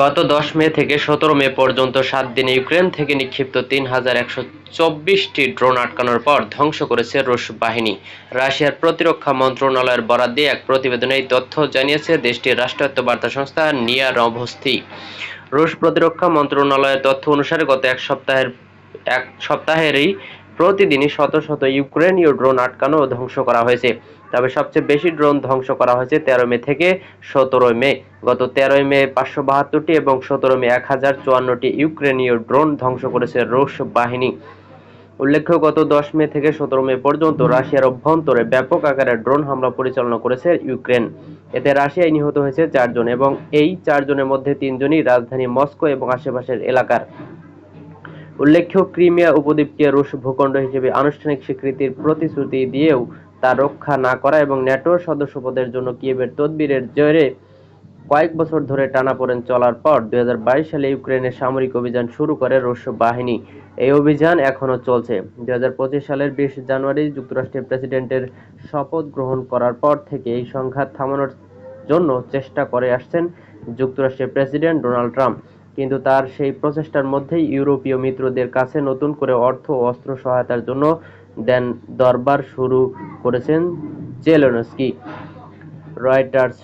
গত ১০ মে থেকে ১৭ মে পর্যন্ত ৭ দিনে ইউক্রেন থেকে নিক্ষিপ্ত ৩,১২৪টি ড্রোন আটকানোর পর ধ্বংস করেছে রুশ বাহিনী। রাশিয়ার প্রতিরক্ষা মন্ত্রণালয়ের বরাত দিয়ে এক প্রতিবেদনে এই তথ্য জানিয়েছে দেশটির রাষ্ট্রায়ত্ত বার্তা সংস্থা নিয়া নভোস্তি। রুশ প্রতিরক্ষা মন্ত্রণালয়ের তথ্য অনুসারে গত এক সপ্তাহেরই প্রতিদিনই শত শত ইউক্রেনীয় ড্রোন আটকানো ও ধ্বংস করা হয়েছে। তবে সবচেয়ে বেশি ড্রোন ধ্বংস করা হয়েছে ১৩ মে থেকে ১৭ মে। গত ১৩ মে ৫৭২টি এবং ১৭ মে ১,০৫৪টি ইউক্রেনীয় ড্রোন ধ্বংস করেছে রুশ বাহিনী। উল্লেখ্য, গত ১০ মে থেকে ১৭ মে পর্যন্ত রাশিয়ার অভ্যন্তরে ব্যাপক আকারে ড্রোন হামলা পরিচালনা করেছে ইউক্রেন। এতে রাশিয়ায় নিহত হয়েছে ৪ জন এবং এই ৪ জনের মধ্যে ৩ জনই রাজধানী মস্কো এবং আশেপাশের এলাকার। উল্লেখ্য, ক্রিমিয়া উপদ্বীপকে রুশ ভূখণ্ড হিসেবে আনুষ্ঠানিক স্বীকৃতির প্রতিশ্রুতি দিয়েও তা রক্ষা না করা এবং ন্যাটোর সদস্যপদের জন্য কিয়েভের তদবিরের জেরে কয়েক বছর ধরে টানাপোড়েন চলার পর ২০২২ সালে ইউক্রেনে সামরিক অভিযান শুরু করে রুশ বাহিনী। এই অভিযান এখনো চলছে। ২০২৫ সালের ২০ জানুয়ারি যুক্তরাষ্ট্রের প্রেসিডেন্টের শপথ গ্রহণ করার পর থেকে এই সংঘাত থামানোর জন্য চেষ্টা করে আসছেন যুক্তরাষ্ট্রের প্রেসিডেন্ট ডোনাল্ড ট্রাম্প। কিন্তু তার সেই প্রচেষ্টার মধ্যেই ইউরোপীয় মিত্রদের কাছে নতুন করে অর্থ ও অস্ত্র সহায়তার জন্য দরবার শুরু করেছেন জেলেনস্কি। রয়টার্স।